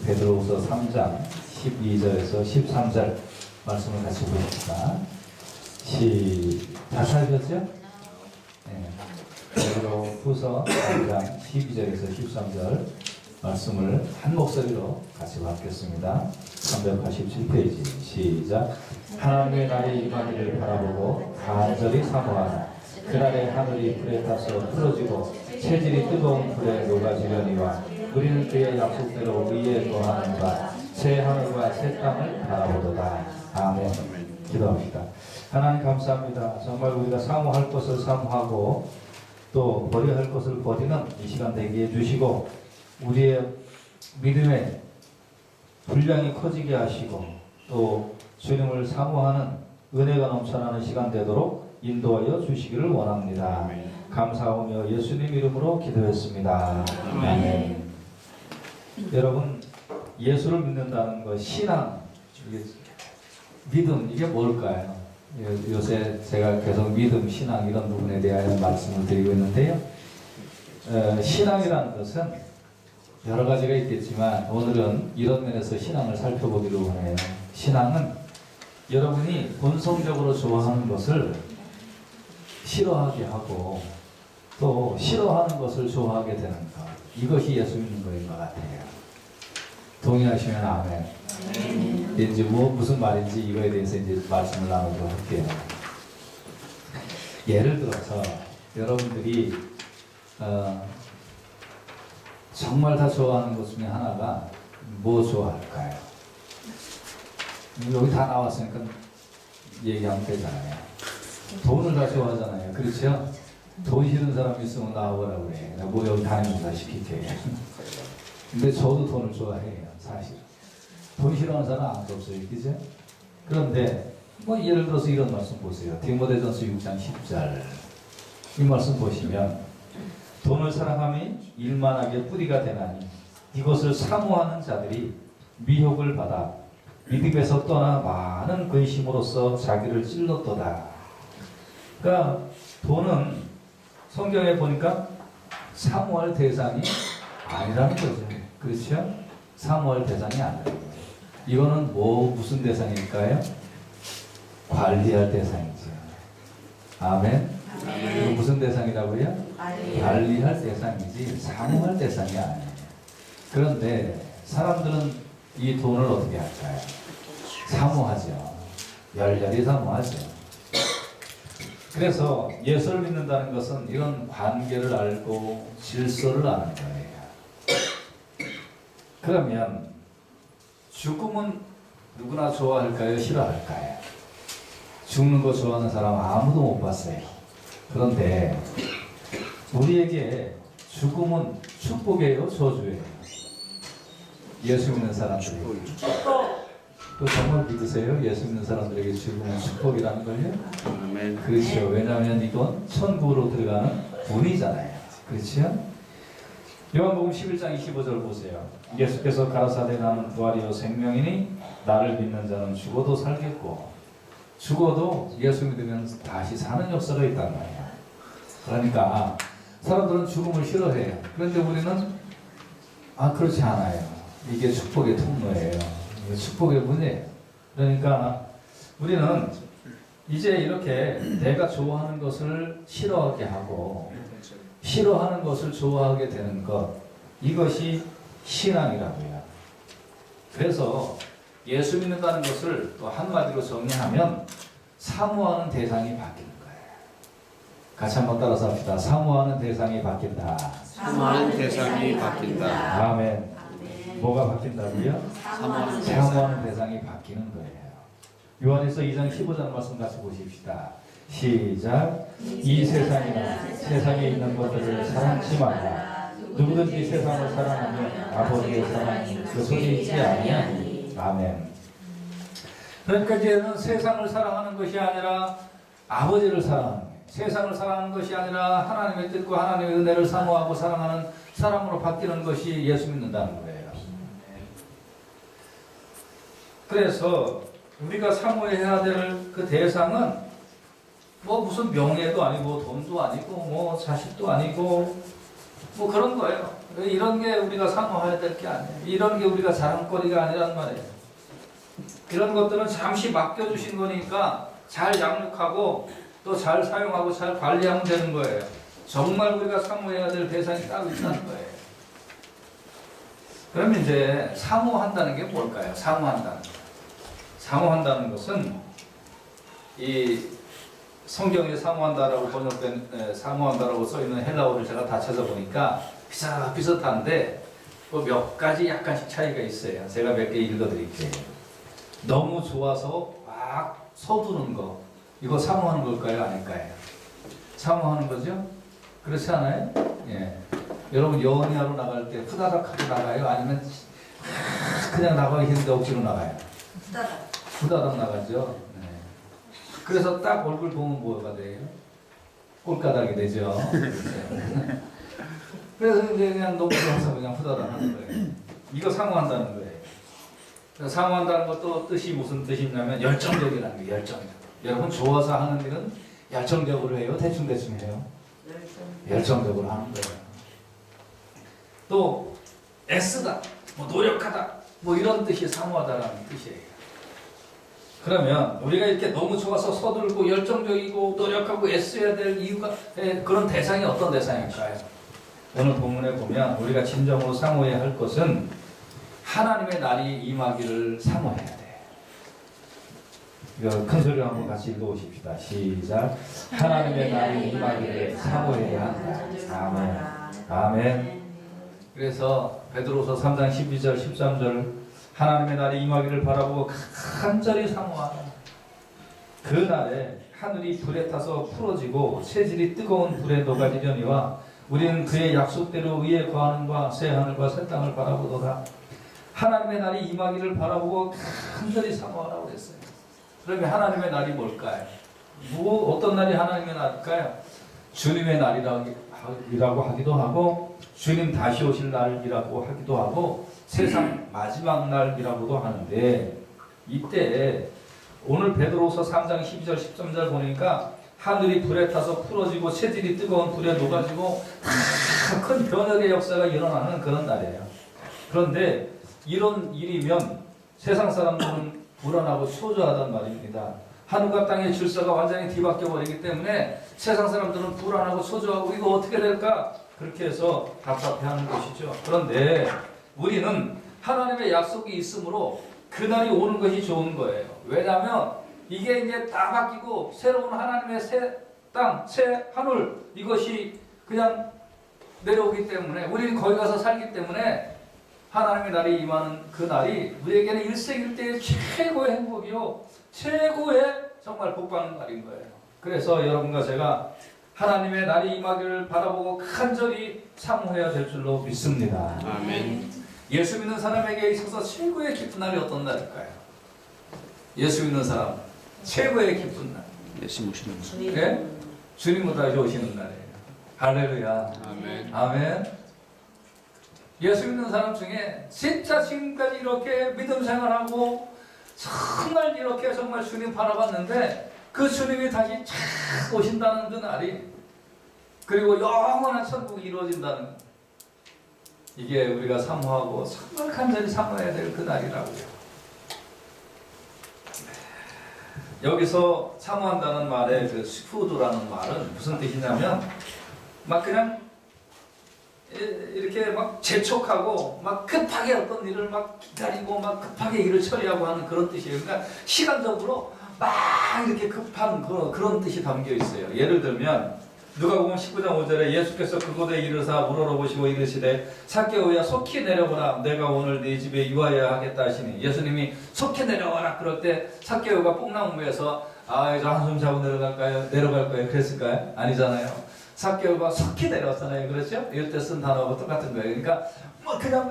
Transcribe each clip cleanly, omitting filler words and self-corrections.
베드로후서 3장 12절에서 13절 말씀을 같이 보십시다. 다 살폈죠? 네. 베드로후서 3장 12절에서 13절 말씀을 한 목소리로 같이 받겠습니다. 387페이지 시작. 하나님의 날이 임하기를 바라보고 간절히 사모하라. 그날에 하늘이 불에 타서 풀어지고 체질이 뜨거운 불에 녹아지려니와 우리는 그의 약속대로 의에 거하는가 새 하늘과 새 땅을 바라보도다. 아멘. 기도합시다. 하나님 감사합니다. 정말 우리가 사모할 것을 사모하고 또 버려야 할 것을 버리는 이 시간 되게 해주시고 우리의 믿음의 분량이 커지게 하시고 또 주님을 사모하는 은혜가 넘쳐나는 시간 되도록 인도하여 주시기를 원합니다. 감사하며 예수님 이름으로 기도했습니다. 아멘. 여러분, 예수를 믿는다는 것, 신앙, 믿음, 이게 뭘까요? 요새 제가 계속 믿음, 신앙 이런 부분에 대하여 말씀을 드리고 있는데요. 신앙이라는 것은 여러 가지가 있겠지만 오늘은 이런 면에서 신앙을 살펴보기로 원해요. 신앙은 여러분이 본성적으로 좋아하는 것을 싫어하게 하고 또 싫어하는 것을 좋아하게 되는 것, 이것이 예수 믿는 것인 것 같아요. 동의하시면 아멘. 이제 무슨 말인지 이거에 대해서 이제 말씀을 나누도록 할게요. 예를 들어서 여러분들이 정말 다 좋아하는 것 중에 하나가 뭐 좋아할까요? 여기 다 나왔으니까 얘기하면 되잖아요. 돈을 다 좋아하잖아요. 그렇죠? 돈 싫은 사람 있으면 나와보라고 그래. 뭐 여기 다니면서 시킬게. 근데 저도 돈을 좋아해요. 사실. 돈 싫어하는 사람 아무도 없어요. 그죠? 그런데 뭐 예를 들어서 이런 말씀 보세요. 디모데전서 6장 10절 이 말씀 보시면 돈을 사랑함이 일만하게 뿌리가 되나니 이것을 사모하는 자들이 미혹을 받아 믿음에서 떠나 많은 근심으로써 자기를 찔렀도다. 그러니까 돈은 성경에 보니까 사모할 대상이 아니라는 거죠. 그렇죠? 사모할 대상이 아니라는 거죠. 이거는 무슨 대상일까요? 관리할 대상이죠. 아멘. 이거 무슨 대상이라고요? 관리할 대상이지 사모할 대상이 아니에요. 그런데 사람들은 이 돈을 어떻게 할까요? 사모하죠. 열렬히 사모하죠. 그래서 예수를 믿는다는 것은 이런 관계를 알고 질서를 아는 거예요. 그러면 죽음은 누구나 좋아할까요? 싫어할까요? 죽는 거 좋아하는 사람 아무도 못 봤어요. 그런데 우리에게 죽음은 축복이에요? 저주예요? 예수 믿는 사람들이 또 정말 믿으세요? 예수 믿는 사람들에게 죽음은 축복이라는 걸요? 그렇죠. 왜냐하면 이건 천국으로 들어가는 문이잖아요. 그렇죠? 요한복음 11장 25절 보세요. 예수께서 가라사대 나는 부활이요 생명이니 나를 믿는 자는 죽어도 살겠고 죽어도 예수 믿으면 다시 사는 역사가 있단 말이에요. 그러니까 사람들은 죽음을 싫어해요. 그런데 우리는 그렇지 않아요. 이게 축복의 통로예요. 이게 축복의 문이에요. 그러니까 우리는 이제 이렇게 내가 좋아하는 것을 싫어하게 하고 싫어하는 것을 좋아하게 되는 것, 이것이 신앙이라고요. 그래서 예수 믿는다는 것을 또 한마디로 정리하면 사모하는 대상이 바뀌는 거예요. 같이 한번 따라서 합시다. 사모하는 대상이 바뀐다. 사모하는 대상이 바뀐다. 아멘. 뭐가 바뀐다고요? 사모하는 대상이 바뀌는 거예요. 요한에서 2장 15절 말씀 같이 보십시다. 시작. 이 세상에 있는 것들을 사랑치 말라. 누구든지 세상을 사랑하면 아버지의 사랑이 그 속에 있지 아니하니. 아멘. 그러니까 이제는 세상을 사랑하는 것이 아니라 아버지를 사랑하는 거예요. 세상을 사랑하는 것이 아니라 하나님의 뜻과 하나님의 은혜를 사모하고 사랑하는 사람으로 바뀌는 것이 예수 믿는다는 거예요. 그래서 우리가 사모해야 될 그 대상은 무슨 명예도 아니고 돈도 아니고 자식도 아니고 뭐 그런 거예요. 이런 게 우리가 사모해야 될 게 아니에요. 이런 게 우리가 자랑거리가 아니란 말이에요. 이런 것들은 잠시 맡겨주신 거니까 잘 양육하고 또 잘 사용하고 잘 관리하면 되는 거예요. 정말 우리가 사모해야 될 대상이 따로 있다는 거예요. 그러면 이제 사모한다는 게 뭘까요? 사모한다는 거. 사모한다는 것은 이 성경에 사모한다라고 번역된 사모한다라고 써 있는 헬라어를 제가 다 찾아보니까 비슷한데 뭐 몇 가지 약간씩 차이가 있어요. 제가 몇 개 읽어드릴게요. 너무 좋아서 막 서두르는 거, 이거 사모하는 걸까요? 아닐까요? 사모하는 거죠? 그렇지 않아요? 예. 여러분 연애하러 나갈 때 후다닥 하고 나가요? 아니면 그냥 나가기 힘든데 억지로 나가요? 후다닥 나가죠. 네. 그래서 딱 얼굴 보면 뭐가 돼요? 꼴가닥이 되죠. 그래서 이제 그냥 너무 좋아서 그냥 후다닥 하는 거예요. 이거 사모한다는 거예요. 그래서 사모한다는 것도 뜻이 무슨 뜻이냐면 열정적이라는 거예요. 열정적. 여러분 좋아서 하는 일은 열정적으로 해요? 대충대충 해요? 열정적으로 하는 거예요. 또 애쓰다, 뭐 노력하다, 뭐 이런 뜻이 사모하다라는 뜻이에요. 그러면 우리가 이렇게 너무 좋아서 서둘고 열정적이고 노력하고 애써야 될 이유가 그런 대상이 어떤 대상일까요? 오늘 본문에 보면 우리가 진정으로 사모해야 할 것은 하나님의 날이 임하기를 사모해야 돼. 이거 큰 소리로 한번 같이 읽어보십시다. 시작. 하나님의 날이 임하기를 사모해야 한다. 아멘. 아멘. 그래서 베드로서 3장 12절 13절 하나님의 날이 임하기를 바라보고 간절히 사모하라. 그 날에 하늘이 불에 타서 풀어지고 체질이 뜨거운 불에 녹아지려니와 우리는 그의 약속대로 의에 거하는과 새 하늘과 새 땅을 바라보도다. 하나님의 날이 임하기를 바라보고 간절히 사모하라고 그랬어요. 그러면 하나님의 날이 뭘까요? 어떤 날이 하나님의 날일까요? 주님의 날이라고 하기도 하고 주님 다시 오실 날이라고 하기도 하고 세상 마지막 날이라고도 하는데 이때 오늘 베드로서 3장 12절 13절 보니까 하늘이 불에 타서 풀어지고 체질이 뜨거운 불에 녹아지고 큰 변혁의 역사가 일어나는 그런 날이에요. 그런데 이런 일이면 세상 사람들은 불안하고 초조하단 말입니다. 하늘과 땅의 질서가 완전히 뒤바뀌어 버리기 때문에 세상 사람들은 불안하고 초조하고 이거 어떻게 될까? 그렇게 해서 답답해하는 것이죠. 그런데 우리는 하나님의 약속이 있으므로 그날이 오는 것이 좋은 거예요. 왜냐하면 이게 이제 다 바뀌고 새로운 하나님의 새 땅, 새 하늘 이것이 그냥 내려오기 때문에 우리는 거기 가서 살기 때문에 하나님의 날이 임하는 그 날이 우리에게는 일생일대의 최고의 행복이요 최고의 정말 복받는 날인 거예요. 그래서 여러분과 제가 하나님의 날이 임하기를 바라보고 간절히 사모해야 될 줄로 믿습니다. 아멘. 예수 믿는 사람에게 있어서 최고의 기쁜 날이 어떤 날일까요? 예수 믿는 사람 최고의 기쁜 날. 예수 모시는 날. 네? 주님으로 다시 오시는 날이에요. 할렐루야. 아멘. 아멘. 예수 믿는 사람 중에 진짜 지금까지 이렇게 믿음 생활하고 정말 이렇게 정말 주님 바라봤는데 그 주님이 다시 착 오신다는 그 날이 그리고 영원한 천국이 이루어진다는 이게 우리가 사모하고 정말 간절히 사모해야 될 그 날이라고요. 여기서 사모한다는 말의 그 스푸드라는 말은 무슨 뜻이냐면 막 그냥 이렇게 막 재촉하고 막 급하게 어떤 일을 막 기다리고 막 급하게 일을 처리하고 하는 그런 뜻이에요. 그러니까 시간적으로 막 이렇게 급한 그런 뜻이 담겨 있어요. 예를 들면 누가복음 19장 5절에 예수께서 그곳에 이르사 우러러보시고 이르시되 삭개오야 속히 내려오라 내가 오늘 네 집에 유하여야 하겠다 하시니 예수님이 속히 내려와라 그럴 때 삭개오가 뽕나무에서 이제 한숨 자고 내려갈 거예요 그랬을까요? 아니잖아요. 삭개오가 속히 내려왔잖아요. 그렇죠? 이럴 때 쓴 단어하고 똑같은 거예요. 그러니까 뭐 그냥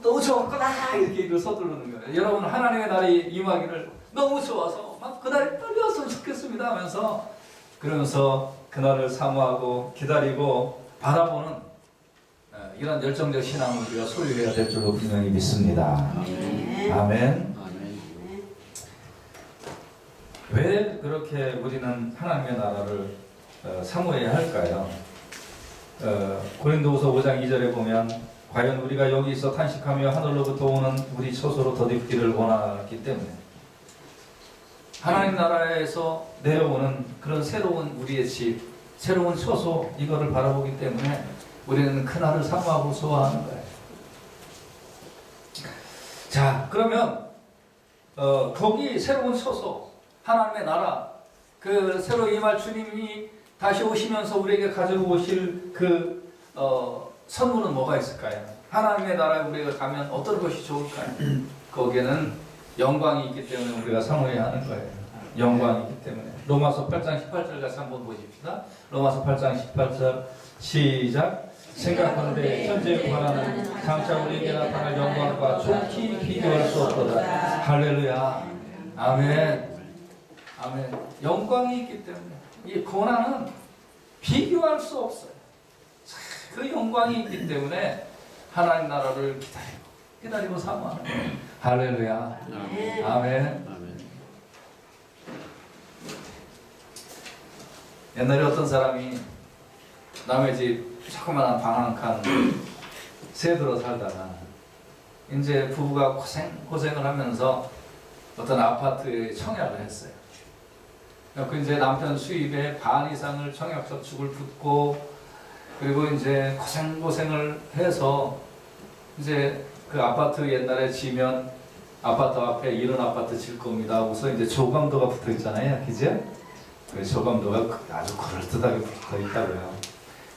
너무 좋았구나 이렇게 일을 서두르는 거예요. 여러분 하나님의 날이 임하기를 너무 좋아서 막 그날이 빨리 왔으면 좋겠습니다 하면서 그러면서 그날을 사모하고 기다리고 바라보는 이런 열정적 신앙을 우리가 소유해야 될 줄로 분명히 믿습니다. 아멘. 아멘. 왜 그렇게 우리는 하나님의 나라를 사모해야 할까요? 고린도후서 5장 2절에 보면 과연 우리가 여기서 탄식하며 하늘로부터 오는 우리 처소로 덧입기를 원하기 때문에 하나님 나라에서 내려오는 그런 새로운 우리의 집, 새로운 처소 이거를 바라보기 때문에 우리는 그날을 사모하고 소화하는 거예요. 자, 그러면 거기 새로운 처소, 하나님의 나라, 그 새로 임할 주님이 다시 오시면서 우리에게 가지고 오실 그 선물은 뭐가 있을까요? 하나님의 나라에 우리가 가면 어떤 것이 좋을까요? 거기에는 영광이 있기 때문에 우리가 사모해야 하는 거예요. 영광이 있기 때문에. 로마서 8장 18절 같이 한번 보십시다. 로마서 8장 18절 시작. 생각하는데 현재에 관하는 장차 우리에게 나타날 영광과 좋게 비교할 수 없도다. 할렐루야. 아멘. 아멘. 영광이 있기 때문에 이 고난은 비교할 수 없어요. 그 영광이 있기 때문에 하나님 나라를 기다리고 사모하는 거예요. 할렐루야. 아멘. 아멘. 아멘. 옛날에 어떤 사람이 남의 집 조그만한 방 한 칸 새 들어 살다가 이제 부부가 고생을 하면서 어떤 아파트에 청약을 했어요. 그 이제 남편 수입의 반 이상을 청약 저축을 붓고 그리고 이제 고생을 해서 이제 그 아파트 옛날에 지면 아파트 앞에 이런 아파트 질 겁니다. 우선 이제 조감도가 붙어 있잖아요, 그죠? 그 조감도가 아주 그럴듯하게 붙어 있다고요.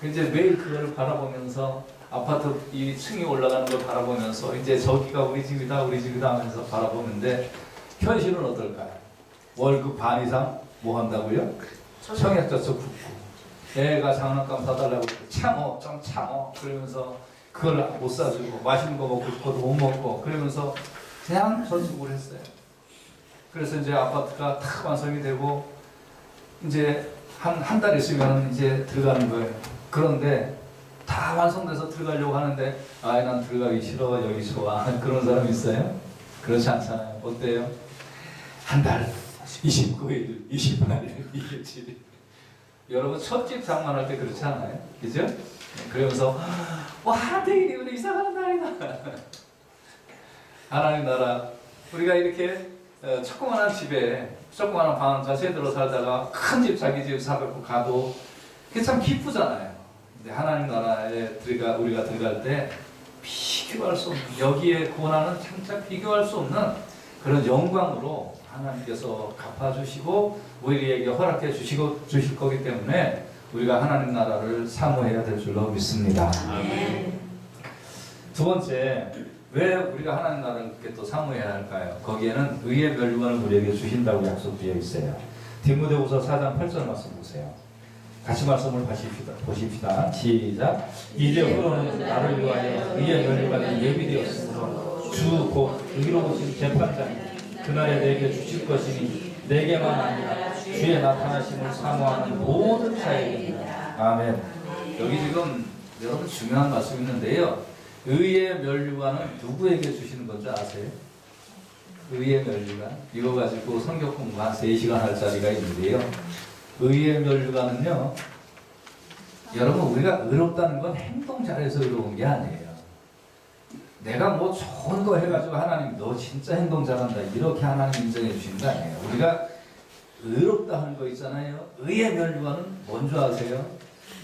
이제 매일 그걸 바라보면서 아파트 이 층이 올라가는 걸 바라보면서 이제 저기가 우리 집이다 하면서 바라보는데 현실은 어떨까요? 월급 반 이상 뭐 한다고요? 청약저축 붓고 애가 장난감 사달라고 참어 좀 참어 그러면서 그걸 못 사주고 맛있는 거 먹고 싶어도 못 먹고 그러면서 그냥 저축을 했어요. 그래서 이제 아파트가 탁 완성이 되고 이제 한 달 있으면 이제 들어가는 거예요. 그런데 다 완성돼서 들어가려고 하는데 난 들어가기 싫어 여기 좋아 그런 사람 있어요? 그렇지 않잖아요. 어때요? 한 달 29일, 28일, 27일 여러분 첫집 장만할 때 그렇지 않아요? 그죠? 그러면서 와 내일이 오늘 이상한 날이다. 하나님 나라 우리가 이렇게 조그만한 집에 조그만한 방 자세 들어 살다가 큰 집 자기 집 사갖고 가도 그게 참 기쁘잖아요. 근데 하나님 나라에 우리가 들어갈 때 비교할 수 없는 여기에 고난은 장차 비교할 수 없는 그런 영광으로 하나님께서 갚아주시고 우리에게 허락해 주실 거기 때문에 우리가 하나님 나라를 사모해야 될 줄로 믿습니다. 아멘. 두 번째, 왜 우리가 하나님 나라를 그렇게 또 사모해야 할까요? 거기에는 의의 멸류관을 우리에게 주신다고 약속되어 있어요. 디모데후서 4장 8절 말씀 보세요. 같이 말씀을 보십시다. 시작. 이제 후로는 나를 위하여 의의 멸류관이 예비되었으므로 주 곧 의로우신 재판장이 그날에 내게 주실 것이니 내게만 아니라 주의 나타나심을 사모하는 모든 자에게입니다. 아멘. 여기 지금 여러분 중요한 말씀이 있는데요. 의의 멸류관은 누구에게 주시는 건지 아세요? 의의 멸류관. 이거 가지고 성경 공부 한 3시간 할 자리가 있는데요. 의의 멸류관은요. 여러분 우리가 의롭다는 건 행동 잘해서 의로운 게 아니에요. 내가 뭐 좋은 거 해가지고 하나님 너 진짜 행동 잘한다 이렇게 하나님 인정해 주시는 거 아니에요. 우리가 의롭다 하는 거 있잖아요. 의의 멸류관은 뭔지 아세요?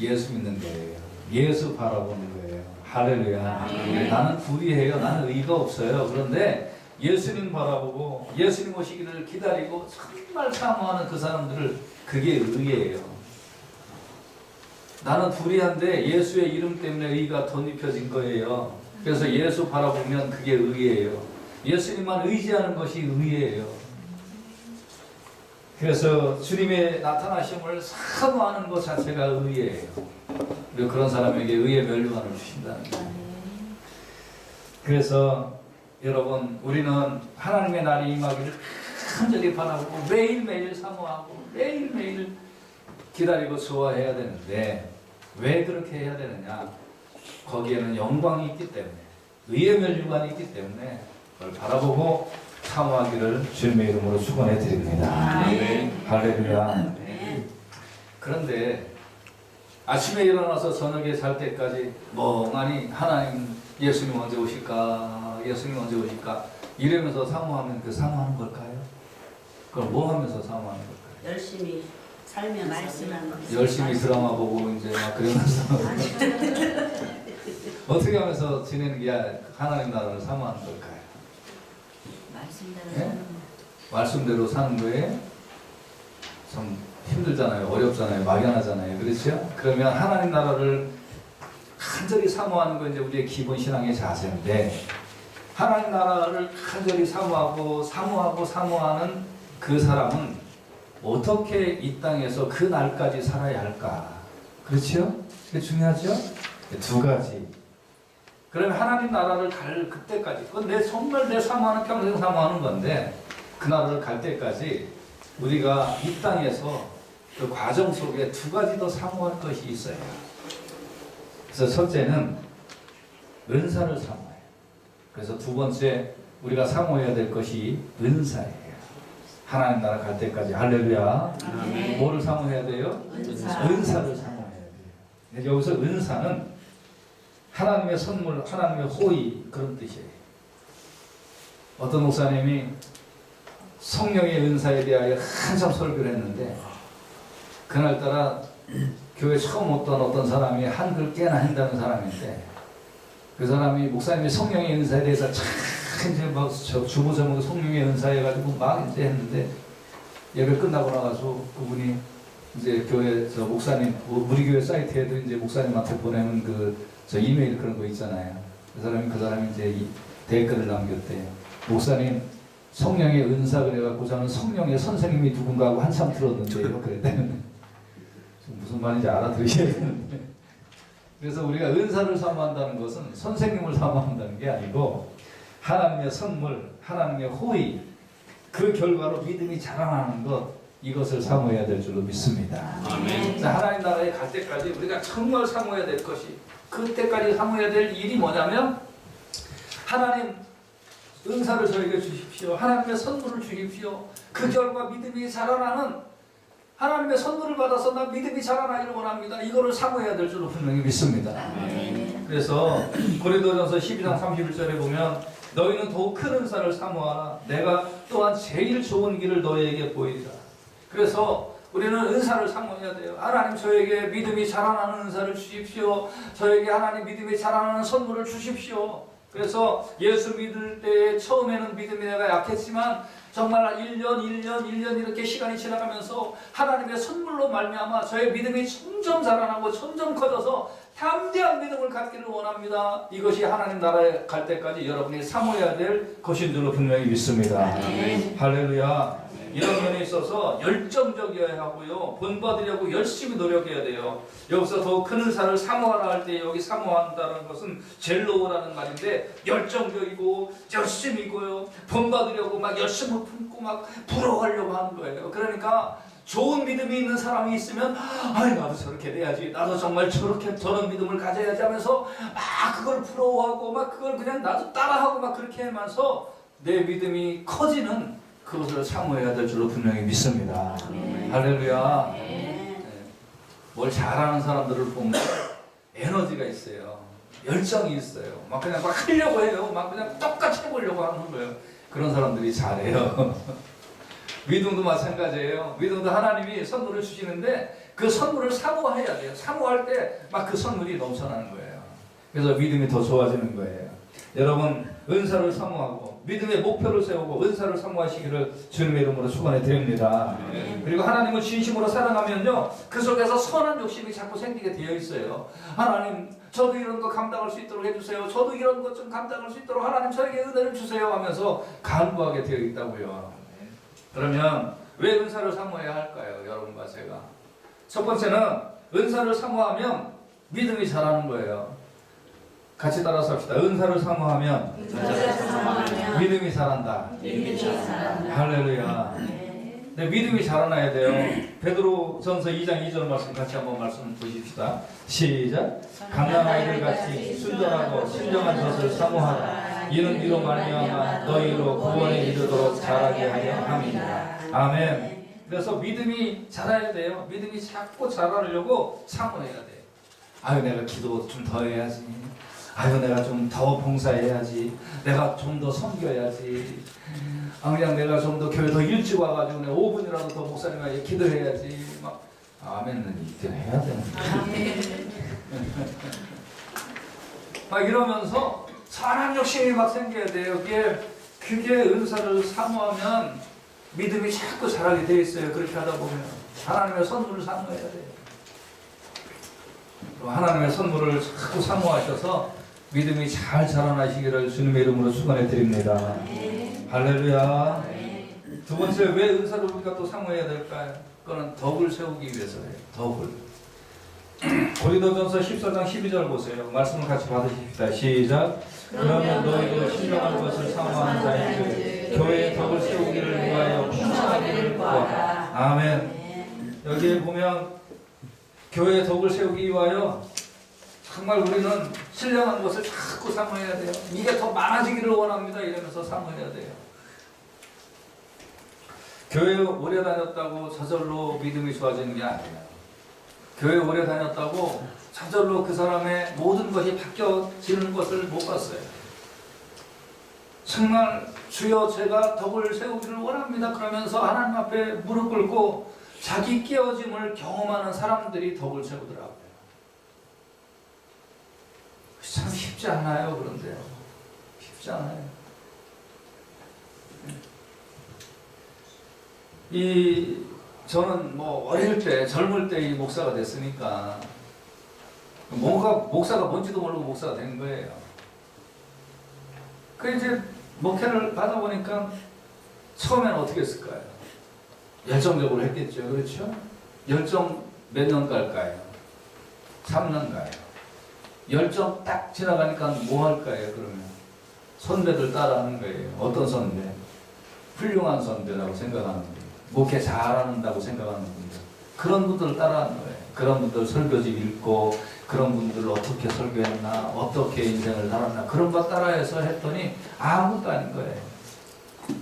예수 믿는 거예요. 예수 바라보는 거예요. 할렐루야. 나는 불의해요. 나는 의가 없어요. 그런데 예수님 바라보고 예수님 오시기를 기다리고 정말 사모하는 그 사람들을 그게 의예요. 나는 불의한데 예수의 이름 때문에 의가 덧입혀진 거예요. 그래서 예수 바라보면 그게 의예요. 예수님만 의지하는 것이 의예요. 그래서 주님의 나타나심을 사모하는 것 자체가 의예요. 그리고 그런 사람에게 의의 멸류관을 주신다는 거예요. 그래서 여러분 우리는 하나님의 날이 임하기를 간절히 바라고 매일매일 사모하고 매일매일 기다리고 좋아해야 되는데 왜 그렇게 해야 되느냐? 거기에는 영광이 있기 때문에 의의 멸류관이 있기 때문에 그걸 바라보고 사모하기를 주님의 이름으로 축원해 드립니다. 아멘. 할렐루야. 그런데 아침에 일어나서 저녁에 잘 때까지 멍하니 하나님 예수님 언제 오실까? 예수님 언제 오실까? 이러면서 사모하면 그 사모하는 걸까요? 그럼 뭐 하면서 사모하는 걸까요? 열심히 살면 말씀하면서 열심히 드라마 보고 이제 막 그러면서 어떻게 하면서 지내는 게 하나님 나라를 사모하는 걸까요? 말씀대로 네? 사는 말씀대로 사는 거에 참 힘들잖아요. 어렵잖아요. 막연하잖아요. 그렇죠? 그러면 하나님 나라를 간절히 사모하는 건 이제 우리의 기본 신앙의 자세인데 하나님 나라를 간절히 사모하는 그 사람은 어떻게 이 땅에서 그 날까지 살아야 할까? 그렇죠? 그게 중요하죠? 두 가지. 그러면 하나님 나라를 갈 그때까지 그건 정말 내 사모하는 평생 사모하는 건데 그 나라를 갈 때까지 우리가 이 땅에서 그 과정 속에 두 가지 더 사모할 것이 있어요. 그래서 첫째는 은사를 사모해요. 그래서 두 번째 우리가 사모해야 될 것이 은사예요. 하나님 나라 갈 때까지 할렐루야. 아멘. 뭐를 사모해야 돼요? 은사를 사모해야 돼요. 여기서 은사는 하나님의 선물, 하나님의 호의 그런 뜻이에요. 어떤 목사님이 성령의 은사에 대하여 한참 설교를 했는데 그날따라 교회 처음 왔던 어떤 사람이 한글 꽤나 한다는 사람인데 그 사람이 목사님이 성령의 은사에 대해서 참 이제 막 주보 제목 성령의 은사해 가지고 막 이제 했는데 예배 끝나고 나가서 그분이 이제 교회 저 목사님 우리 교회 사이트에도 이제 목사님한테 보내는 저 이메일 그런 거 있잖아요. 그 사람이 이제 이 댓글을 남겼대요. 목사님 성령의 은사 그래갖고 저는 성령의 선생님이 누군가 하고 한참 들었는데요. 그랬다는 무슨 말인지 알아들으셔야 되는데 그래서 우리가 은사를 사모한다는 것은 선생님을 사모한다는 게 아니고 하나님의 선물, 하나님의 호의 그 결과로 믿음이 자라나는 것 이것을 사모해야 될 줄로 믿습니다. 아멘. 자, 하나님 나라에 갈 때까지 우리가 정말 사모해야 될 것이 그때까지 사모해야 될 일이 뭐냐면 하나님 은사를 저에게 주십시오. 하나님의 선물을 주십시오. 그 결과 믿음이 자라나는 하나님의 선물을 받아서 난 믿음이 자라나기를 원합니다. 이거를 사모해야 될 줄로 분명히 믿습니다. 그래서 고린도전서 12장 31절에 보면 너희는 더욱 큰 은사를 사모하라. 내가 또한 제일 좋은 길을 너희에게 보이리라. 그래서 우리는 은사를 사모해야 돼요. 하나님 저에게 믿음이 자라나는 은사를 주십시오. 저에게 하나님 믿음이 자라나는 선물을 주십시오. 그래서 예수 믿을 때 처음에는 믿음이 내가 약했지만 정말 1년 이렇게 시간이 지나가면서 하나님의 선물로 말미암아 저의 믿음이 점점 자라나고 점점 커져서 담대한 믿음을 갖기를 원합니다. 이것이 하나님 나라에 갈 때까지 여러분이 사모해야 될 것인 줄로 분명히 믿습니다. 할렐루야. 이런 면에 있어서 열정적이어야 하고요. 본받으려고 열심히 노력해야 돼요. 여기서 더 큰 은사를 사모하라 할 때 여기 사모한다는 것은 젤로라는 말인데 열정적이고 열심이고요. 본받으려고 막 열심을 품고 막 부러워하려고 하는 거예요. 그러니까 좋은 믿음이 있는 사람이 있으면 아이 나도 저렇게 돼야지. 나도 정말 저런 믿음을 가져야지 하면서 막 그걸 부러워하고 막 그걸 그냥 나도 따라하고 막 그렇게 하면서 내 믿음이 커지는 그것을 사모해야 될 줄로 분명히 믿습니다. 할렐루야. 네. 뭘 잘하는 사람들을 보면 에너지가 있어요. 열정이 있어요. 막 그냥 막 하려고 해요. 막 그냥 똑같이 해보려고 하는 거예요. 그런 사람들이 잘해요. 믿음도 마찬가지예요. 믿음도 하나님이 선물을 주시는데 그 선물을 사모해야 돼요. 사모할 때 막 그 선물이 넘쳐나는 거예요. 그래서 믿음이 더 좋아지는 거예요. 여러분 은사를 사모하고 믿음의 목표를 세우고 은사를 사모하시기를 주님의 이름으로 축원해 드립니다. 그리고 하나님을 진심으로 사랑하면요 그 속에서 선한 욕심이 자꾸 생기게 되어 있어요. 하나님 저도 이런 거 감당할 수 있도록 해주세요. 저도 이런 것 좀 감당할 수 있도록 하나님 저에게 은혜를 주세요 하면서 간구하게 되어 있다고요. 그러면 왜 은사를 사모해야 할까요? 여러분과 제가 첫 번째는 은사를 사모하면 믿음이 자라는 거예요. 같이 따라서 합시다. 은사를 사모하면 믿음이 자란다. 할렐루야. 네, 믿음이 자라나야 돼요. 베드로전서 2장 2절 말씀 같이 한번 말씀 보십시다. 시작. 갓난아이들 같이 순전하고 신령한 것을 사모하라. 이는 이로 말미암아 너희로 구원에 이르도록 자라게 하려 함이니라. 아멘. 그래서 믿음이 자라야 돼요. 믿음이 자꾸 자라려고 사모해야 돼요. 아유 내가 기도 좀 더 해야지. 아유 내가 좀 더 봉사해야지. 내가 좀 더 섬겨야지. 그냥 내가 좀 더 교회 더 일찍 와가지고 내가 5분이라도 더 목사님에게 기도해야지. 막 아멘은 이때 해야 되는 거예요. 막 이러면서 사람 욕심이 막 생겨야 돼요. 그게 은사를 사모하면 믿음이 자꾸 자라게 돼 있어요. 그렇게 하다 보면 하나님의 선물을 사모해야 돼요. 하나님의 선물을 자꾸 사모하셔서 믿음이 잘 자라나시기를 주님의 이름으로 축원해 드립니다. 할렐루야. 두 번째, 왜 은사를 우리가 또 사모해야 될까요? 그거는 덕을 세우기 위해서예요. 덕을. 고린도전서 14장 12절 보세요. 말씀을 같이 받으십시다. 시작. 그러면 너희도 신령한 것을 사모하는 자인들 교회의 덕을 세우기를 위하여 풍성하기를 구하라. 아멘. 여기에 보면 교회의 덕을 세우기 위하여 정말 우리는 신령한 것을 자꾸 사모해야 돼요. 이게 더 많아지기를 원합니다. 이러면서 사모해야 돼요. 교회 오래 다녔다고 저절로 믿음이 좋아지는 게 아니에요. 교회 오래 다녔다고 저절로 그 사람의 모든 것이 바뀌어지는 것을 못 봤어요. 정말 주여 제가 덕을 세우기를 원합니다. 그러면서 하나님 앞에 무릎 꿇고 자기 깨어짐을 경험하는 사람들이 덕을 세우더라고요. 참 쉽지 않아요. 그런데요. 쉽지 않아요. 저는 뭐 어릴 때 젊을 때 이 목사가 됐으니까 목사가 뭔지도 모르고 목사가 된 거예요. 그 이제 목회를 받아 보니까 처음에는 어떻게 했을까요? 열정적으로 했겠죠. 그렇죠? 열정 몇 년 갈까요? 3년 가요. 열정 딱 지나가니까 뭐 할까요? 그러면 선배들 따라하는 거예요. 어떤 선배? 훌륭한 선배라고 생각하는 거예요. 목회 잘한다고 생각하는 분들, 그런 분들을 따라하는 거예요. 그런 분들 설교집 읽고 그런 분들 어떻게 설교했나, 어떻게 인생을 살았나, 그런 거 따라해서 했더니 아무것도 아닌 거예요.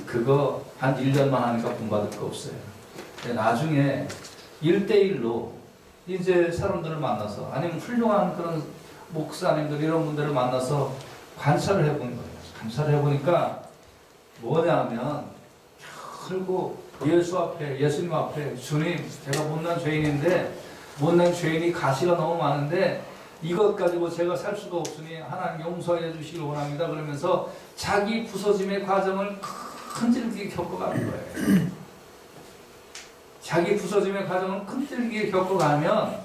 그거 한 1년만 하니까 본받을 거 없어요. 나중에 1대1로 이제 사람들을 만나서, 아니면 훌륭한 그런 목사님들 이런 분들을 만나서 관찰을 해보는 거예요. 관찰을 해보니까 뭐냐면 결국 예수 앞에, 예수님 앞에, 주님 제가 못난 죄인인데 못난 죄인이 가시가 너무 많은데 이것 가지고 제가 살 수가 없으니 하나님 용서해 주시길 원합니다. 그러면서 자기 부서짐의 과정을 끈질기게 겪어가는 거예요. 자기 부서짐의 과정을 끈질기게 겪어가면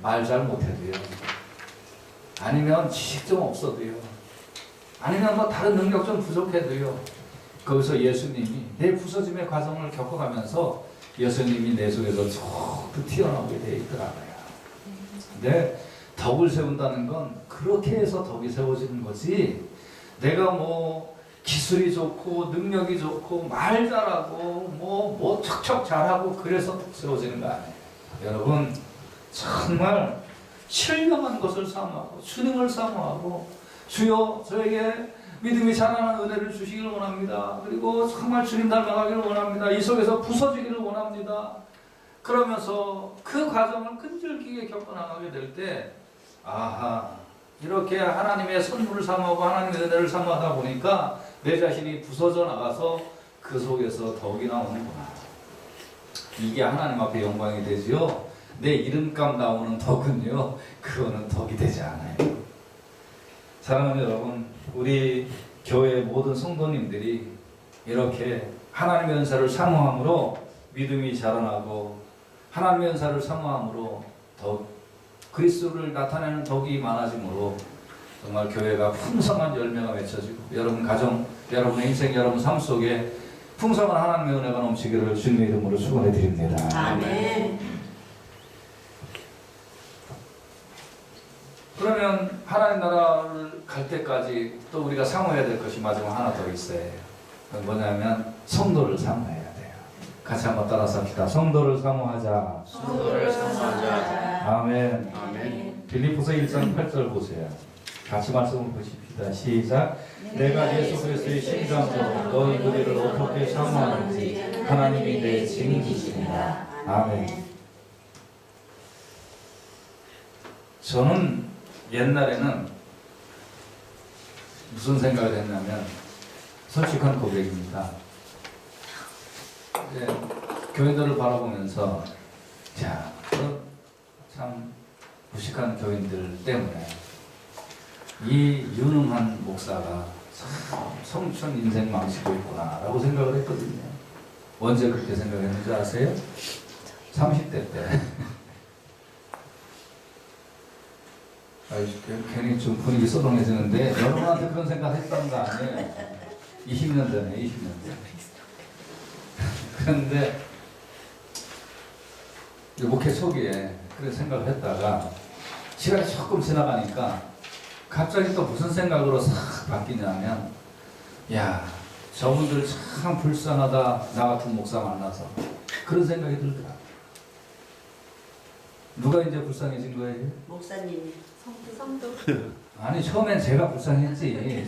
말 잘 못해도요, 아니면 지식 좀 없어도요, 아니면 뭐 다른 능력 좀 부족해도요, 거기서 예수님이 내 부서짐의 과정을 겪어가면서 예수님이 내 속에서 쭉 튀어나오게 되어 있더라고요. 근데 덕을 세운다는 건 그렇게 해서 덕이 세워지는 거지, 내가 뭐 기술이 좋고 능력이 좋고 말 잘하고 뭐 척척 잘하고 그래서 세워지는 거 아니에요. 여러분 정말 신령한 것을 사모하고 주님을 사모하고 주여 저에게 믿음이 자라는 은혜를 주시기를 원합니다. 그리고 정말 주님 닮아가기를 원합니다. 이 속에서 부서지기를 원합니다. 그러면서 그 과정을 끈질기게 겪어나가게 될 때, 아하, 이렇게 하나님의 선물을 사모하고 하나님의 은혜를 사모하다 보니까 내 자신이 부서져 나가서 그 속에서 덕이 나오는구나. 이게 하나님 앞에 영광이 되지요. 내 이름값 나오는 덕은요, 그거는 덕이 되지 않아요. 사랑하는 여러분, 우리 교회 모든 성도님들이 이렇게 하나님의 은사를 사모함으로 믿음이 자라나고, 하나님의 은사를 사모함으로 더 그리스도를 나타내는 덕이 많아지므로 정말 교회가 풍성한 열매가 맺혀지고, 여러분 가정, 여러분의 인생, 여러분 삶 속에 풍성한 하나님의 은혜가 넘치기를 주님의 이름으로 축원해 드립니다. 아멘. 그러면 하나님 나라를 갈 때까지 또 우리가 사모해야 될 것이 마지막 하나 더 있어요. 그건 뭐냐면 성도를 사모해야 돼요. 같이 한번 따라서 합시다. 성도를 사모하자. 성도를 사모하자. 아멘. 아멘. 빌립보서 1장 8절 보세요. 같이 말씀을 보십시다. 시작. 내가 예수 그리스도의 심장으로 너희 우리를 어떻게 사모하는지 하나님이 내 증인이십니다. 아멘. 저는 옛날에는 무슨 생각을 했냐면, 솔직한 고백입니다. 이제 교인들을 바라보면서, 자, 참 무식한 교인들 때문에 이 유능한 목사가 참 성춘 인생 망치고 있구나 라고 생각을 했거든요. 언제 그렇게 생각했는지 아세요? 30대 때. 괜히 좀 분위기 쏘동해지는데 여러분한테 그런 생각 했던 거 아니에요? 20년 전에, 20년 전에. 그런데 목회 초기에 그런 생각을 했다가 시간이 조금 지나가니까 갑자기 또 무슨 생각으로 싹 바뀌냐면, 야, 저분들 참 불쌍하다, 나 같은 목사 만나서. 그런 생각이 들더라. 누가 이제 불쌍해진 거예요? 목사님 성도. 아니, 처음엔 제가 불쌍했지.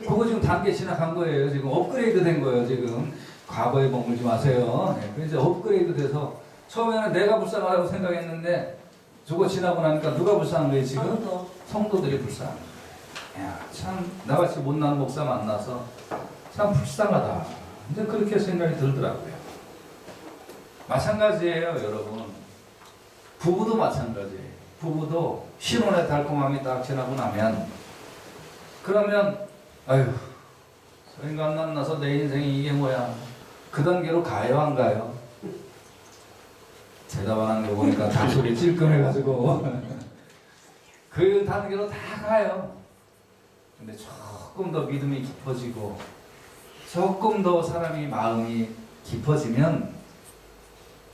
그거 지금 단계 지나간 거예요. 지금 업그레이드 된 거예요. 지금 과거에 머물지 마세요. 네, 이제 업그레이드 돼서 처음에는 내가 불쌍하다고 생각했는데 저거 지나고 나니까 누가 불쌍한 거예요 지금? 성도들이 불쌍한 거예요. 야, 참 나같이 못난 목사 만나서 참 불쌍하다. 이제 그렇게 생각이 들더라고요. 마찬가지예요, 여러분. 부부도 마찬가지예요. 부부도 신혼의 달콤함이 딱 지나고 나면, 그러면 아유, 저 인간 만나서 내 인생이 이게 뭐야, 그 단계로 가요 안 가요? 대답 안 하는 거 보니까 단소리 찔끔해가지고 그 단계로 다 가요. 근데 조금 더 믿음이 깊어지고 조금 더 사람이 마음이 깊어지면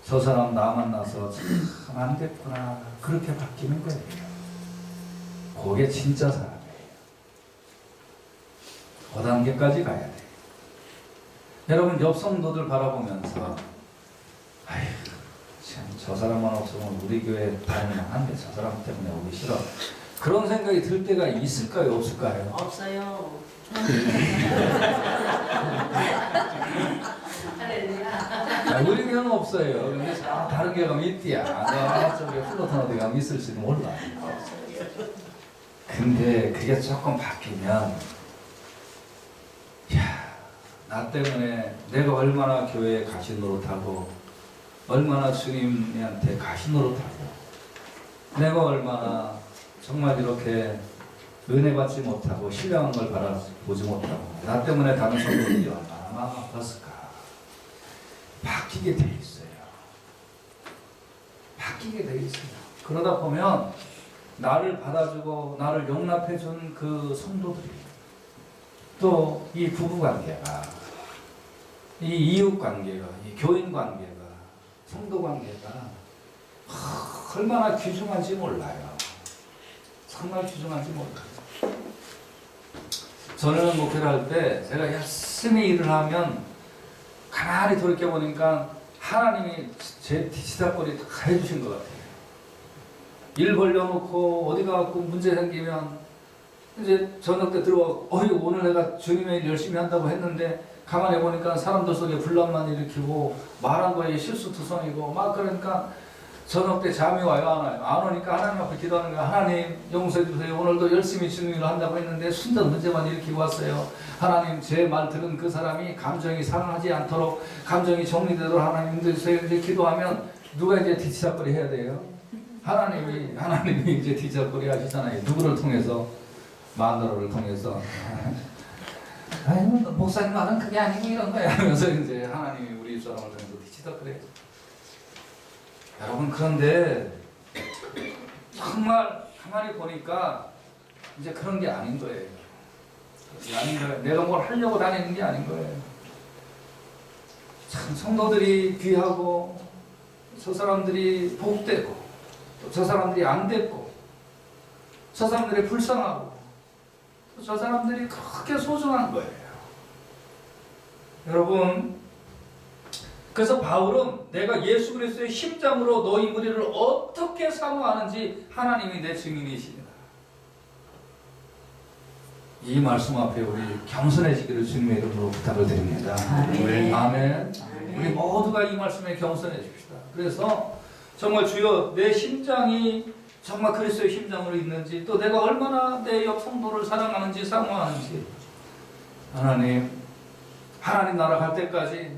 저 사람 나 만나서 참 안 됐구나, 그렇게 바뀌는 거예요. 그게 진짜 사람이에요. 그 단계까지 가야 돼요. 여러분, 옆 성도들 바라보면서 아휴, 참 저 사람만 없으면 우리 교회 다니면 안 돼, 저 사람 때문에 오기 싫어, 그런 생각이 들 때가 있을까요, 없을까요? 없어요. 우리 교회는 없어요. 근데 다른 교회 가면 있디야. 저기 플로턴 어디 가면 있을지도 몰라. 근데 그게 조금 바뀌면, 야, 나 때문에 내가 얼마나 교회에 가시 노릇하고 얼마나 주님한테 가시 노릇하고 내가 얼마나 정말 이렇게 은혜 받지 못하고 신령한 걸 바라보지 못하고 나 때문에 다른 성도들이 얼마나 마음 아팠을까. 바뀌게 돼 있어요. 바뀌게 돼 있어요. 그러다 보면 나를 받아주고 나를 용납해준 그 성도들이, 또 이 부부관계가, 이 이웃관계가, 이 교인관계가, 성도관계가 얼마나 귀중한지 몰라요. 정말 귀중한지 몰라요. 저는 목회를 할 때 제가 열심히 일을 하면 가만히 돌이켜보니까 하나님이 제 뒤치다거리 다 해주신 것 같아요. 일 벌려놓고 어디 가갖고 문제 생기면 이제 저녁 때 들어와, 오늘 내가 주님의 일 열심히 한다고 했는데 가만히 보니까 사람들 속에 분란만 일으키고 말한 거에 실수투성이고 막, 그러니까 저녁 때 잠이 와요, 안 와요? 안 오니까 하나님 앞에 기도하는 거야. 하나님 용서해 주세요. 오늘도 열심히 주님 일을 한다고 했는데 순전 문제만 일으키고 왔어요. 하나님, 제 말 들은 그 사람이 감정이 상하지 않도록, 감정이 정리되도록 하나님 인도해주세요. 이제 기도하면 누가 이제 뒤치다거리 해야 돼요? 하나님이 이제 뒤치다거리 하시잖아요. 누구를 통해서? 마누라를 통해서. 아니, 목사님 말은 그게 아니고 이런 거야 하면서 이제 하나님이 우리 사람을 통해서 뒤치다거리 해요. 여러분, 그런데 정말 가만히 보니까 이제 그런 게 아닌 거예요. 아닌 거예요. 내가 뭘 하려고 다니는 게 아닌 거예요. 참 성도들이 귀하고, 저 사람들이 복되고, 또 저 사람들이 안 됐고, 저 사람들이 불쌍하고, 또 저 사람들이 그렇게 소중한 거예요. 여러분, 그래서 바울은 내가 예수 그리스도의 심장으로 너희 무리를 어떻게 사모하는지 하나님이 내 증인이십니다. 이 말씀 앞에 우리 겸손해지기를 주님의 이름으로 부탁을 드립니다. 아멘. 아멘. 우리 모두가 이 말씀에 겸손해집시다. 그래서 정말 주여 내 심장이 정말 그리스도의 심장으로 있는지, 또 내가 얼마나 내 옆 성도를 사랑하는지 사모하는지, 하나님 나라 갈 때까지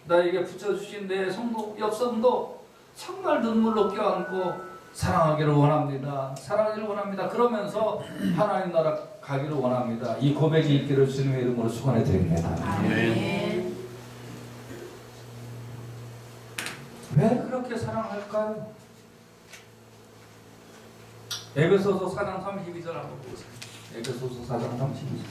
나에게 붙여주신 내 성도, 옆 성도 정말 눈물로 껴안고 사랑하기를 원합니다. 사랑하기를 원합니다. 그러면서 하나님 나라 가기를 원합니다. 이 고백이 있기를 주님의 이름으로 축원해 드립니다. 아멘. 왜 그렇게 사랑할까요? 에베소서 4장 32절 한번 보세요. 에베소서 4장 32절.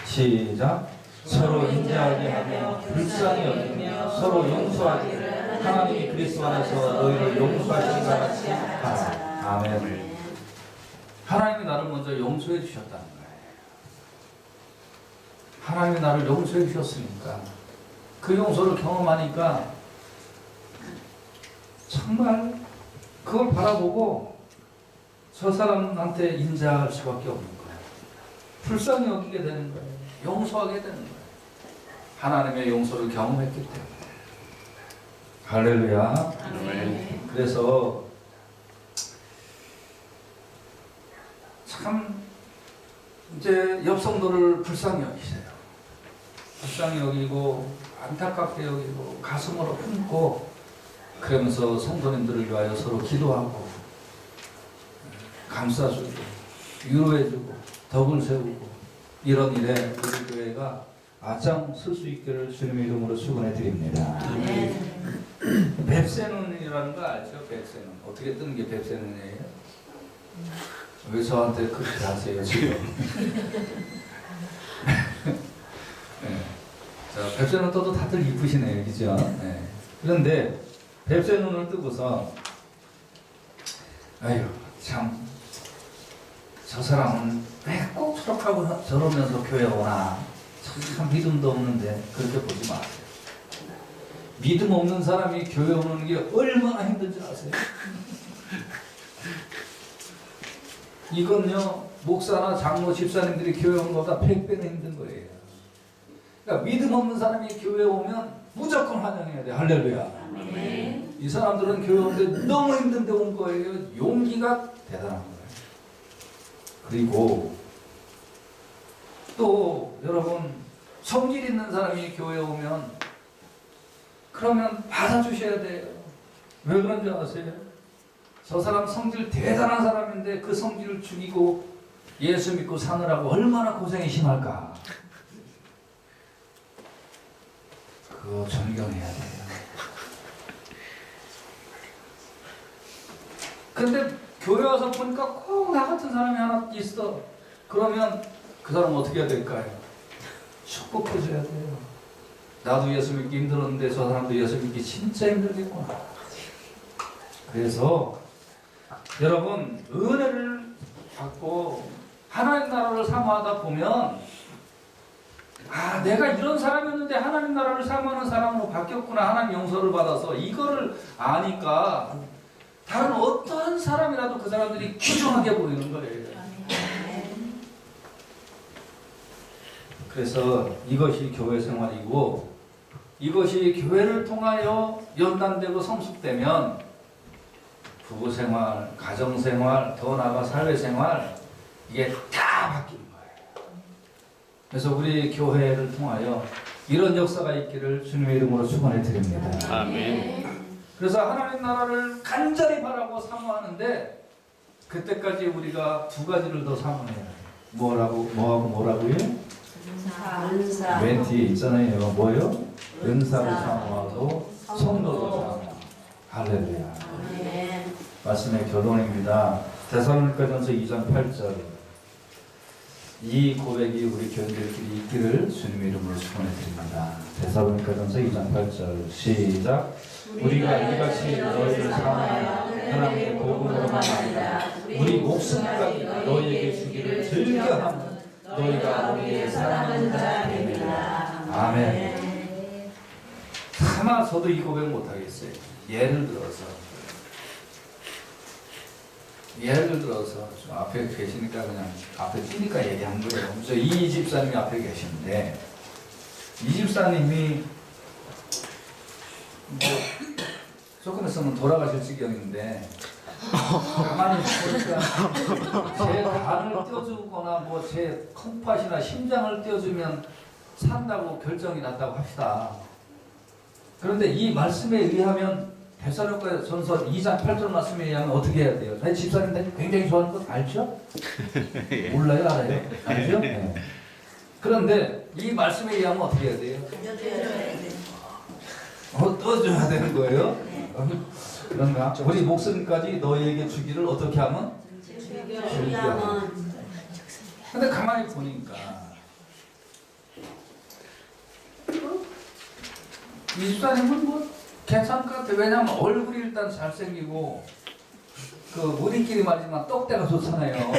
시작. 서로 인자하게 하며 불쌍히 여기며 서로 용서하기를 하나님이 그리스도 안에서 너희를 용서하신 것 같이 하라. 아멘. 하나님이 나를 먼저 용서해 주셨다는 거예요. 하나님이 나를 용서해 주셨으니까 그 용서를 경험하니까 정말 그걸 바라보고 저 사람한테 인자할 수밖에 없는 거예요. 불쌍히 여기게 되는 거예요. 용서하게 되는 거예요. 하나님의 용서를 경험했기 때문에. 할렐루야. 아멘. 그래서 참 이제 옆 성도를 불쌍히 여기세요. 불쌍히 여기고 안타깝게 여기고 가슴으로 품고, 그러면서 성도님들을 위하여 서로 기도하고 감싸주고 위로해주고 덕을 세우고, 이런 일에 우리 교회가 앞장설 수 있기를 주님의 이름으로 축원해 드립니다. 뱁새눈이라는 거 알죠? 뱁새눈. 어떻게 뜨는 게 뱁새눈이에요? 왜 저한테 그렇게 하세요 지금? 네. 자, 뱁새눈 떠도 다들 이쁘시네요, 그죠? 네. 그런데 뱁새눈을 뜨고서 아유 참 저 사람은 왜 꼭 저렇게 저러면서 교회 오나, 참 믿음도 없는데, 그렇게 보지 마세요. 믿음 없는 사람이 교회 오는 게 얼마나 힘든지 아세요? 이건요 목사나 장로 집사님들이 교회 오는 것보다 100배는 힘든 거예요. 그러니까 믿음 없는 사람이 교회 오면 무조건 환영해야 돼. 할렐루야. 아멘. 이 사람들은 교회 오는데 너무 힘든데 온 거예요. 용기가 대단한 거예요. 그리고 또 여러분, 성질 있는 사람이 교회 오면 그러면 받아주셔야 돼요. 왜 그런지 아세요? 저 사람 성질 대단한 사람인데 그 성질을 죽이고 예수 믿고 사느라고 얼마나 고생이 심할까. 그거 존경해야 돼요. 근데 교회 와서 보니까 꼭 나 같은 사람이 하나 있어. 그러면 그 사람 어떻게 해야 될까요? 축복해줘야 돼요. 나도 예수 믿기 힘들었는데 저 사람도 예수 믿기 진짜 힘들겠구나. 그래서 여러분, 은혜를 받고 하나님 나라를 사모하다 보면, 아, 내가 이런 사람이었는데 하나님 나라를 사모하는 사람으로 바뀌었구나. 하나님 용서를 받아서 이거를 아니까 다른 어떠한 사람이라도 그 사람들이 귀중하게 보이는 거예요. 그래서 이것이 교회 생활이고, 이것이 교회를 통하여 연단되고 성숙되면 부부생활, 가정생활, 더 나아가 사회생활, 이게 다 바뀌는 거예요. 그래서 우리 교회를 통하여 이런 역사가 있기를 주님의 이름으로 축원해 드립니다. 아멘. 그래서 하나님 나라를 간절히 바라고 사모하는데, 그때까지 우리가 두 가지를 더 사모해야 돼요. 뭐라고요? 은사. 맨 뒤에 있잖아요. 뭐요? 은사를 사모하고 성도를 사모하고. 할렐루야. 아멘. 말씀의 결론입니다. 데살로니가전서 2장 8절. 이 고백이 우리 교인들끼리 있기를 주님의 이름으로 축원해 드립니다. 데살로니가전서 2장 8절. 시작. 우리가 이같이 너희를 사랑하여 하나님의 복음으로만 아니라 우리 목숨까지 너희에게 주기를 즐겨하면 너희가 우리의 사랑하는 자 됩니다. 아멘. 차마 저도 이 고백 못하겠어요. 예를 들어서 예를 들어서 좀 앞에 계시니까 그냥 앞에 뛰니까 얘기한 거예요. 저 이 집사님이 앞에 계시는데 이 집사님이 뭐 조금 있으면 돌아가실 지경인데 가만히 보니까 제 간을 떼어주거나 뭐 제 콩팥이나 심장을 떼어주면 산다고 결정이 났다고 합시다. 그런데 이 말씀에 의하면 데살로니가 전서 2장 8절 말씀에 의하면 어떻게 해야 돼요? 내 집사님들 굉장히 좋아하는 거 알죠? 몰라요? 알아요? 알죠? 네. 그런데 이 말씀에 의하면 어떻게 해야 돼요? 떠줘야 되는 거예요? 그런가? 우리 목숨까지 너희에게 주기를 어떻게 하면? 근데 가만히 보니까 이 집사님은 뭐 괜찮을 것 같아. 왜냐면 얼굴이 일단 잘생기고 그 우리끼리 말이지만 떡대가 좋잖아요.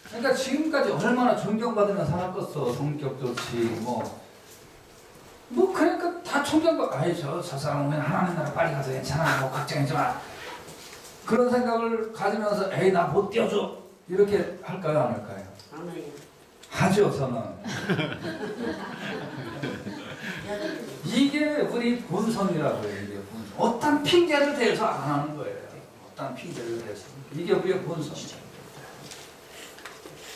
그러니까 지금까지 얼마나 존경받으면 살았겠어. 성격 좋지 뭐 그러니까 다 존경받. 아이 저 사람은 하나님 나라 빨리 가서 괜찮아. 뭐 걱정하지 마. 그런 생각을 가지면서 에이 나 못 띄워줘 이렇게 할까요 안 할까요? 하죠 저는. 이게 우리 본성이라고 해요. 이게 본성. 어떤 핑계를 대서 안 하는 거예요. 어떤 핑계를 대서. 이게 우리의 본성이죠.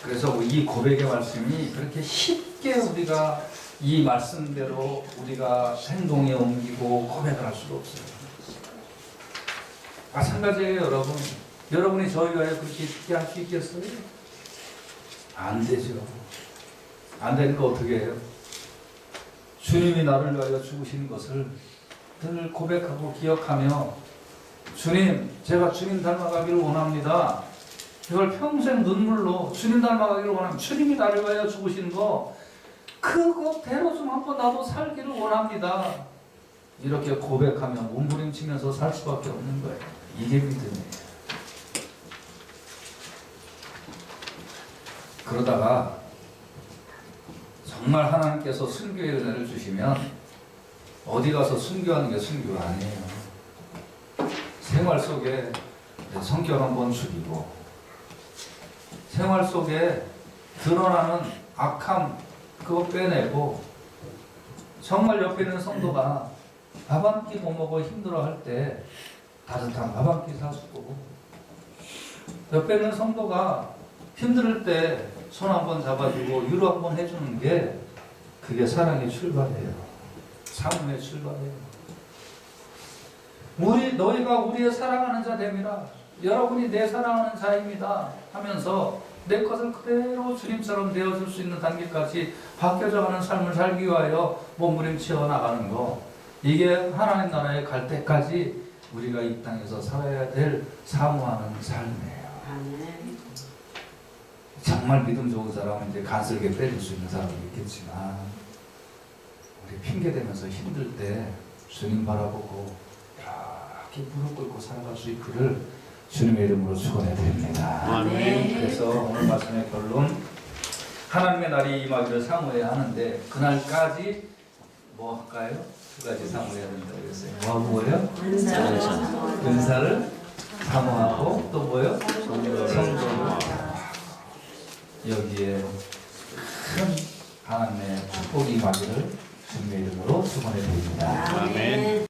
그래서 이 고백의 말씀이 그렇게 쉽게 우리가 이 말씀대로 우리가 행동에 옮기고 고백을 할 수가 없어요. 마찬가지예요 여러분. 여러분이 저희가 그렇게 쉽게 할 수 있겠어요? 안 되죠. 안 되니까 어떻게 해요? 주님이 나를 위하여 죽으신 것을 늘 고백하고 기억하며 주님, 제가 주님 닮아가기를 원합니다. 이걸 평생 눈물로 주님 닮아가기를 원합니다. 주님이 나를 위하여 죽으신 거 그거대로 좀 한번 나도 살기를 원합니다. 이렇게 고백하며 몸부림치면서 살 수밖에 없는 거예요. 이게 믿음이에요. 그러다가 정말 하나님께서 순교의 은혜를 주시면 어디 가서 순교하는 게 순교가 아니에요. 생활 속에 성격 한번 죽이고 생활 속에 드러나는 악함 그거 빼내고 정말 옆에 있는 성도가 밥 한 끼 못 먹어 힘들어할 때 따뜻한 밥 한 끼 사주고 옆에 있는 성도가 힘들 때 손 한번 잡아주고 위로 한번 해주는 게 그게 사랑의 출발이에요. 사랑의 출발이에요. 너희가 우리의 사랑하는 자 됨이라. 여러분이 내 사랑하는 자입니다 하면서 내 것을 그대로 주님처럼 되어줄 수 있는 단계까지 바뀌어져가는 삶을 살기 위하여 몸부림치어 나가는 거, 이게 하나님 나라에 갈 때까지 우리가 이 땅에서 살아야 될 사모하는 삶이에요. 정말 믿음 좋은 사람은 이제 간슬게 때릴 수 있는 사람이 있겠지만 우리 핑계대면서 힘들 때 주님 바라보고 이렇게 무릎 꿇고 살아갈 수 있기를 주님의 이름으로 축원해 드립니다. 아멘. 그래서 오늘 말씀의 결론, 하나님의 날이 임하기를 사모해야 하는데 그날까지 뭐 할까요? 두 가지 사모해야 된다고 그랬어요. 뭐예요? 은사를 사모하고 또 뭐예요? 성도를. 여기에 큰 하나님의 축복이 임하기를 주님의 이름으로 축원해 드립니다. 아멘.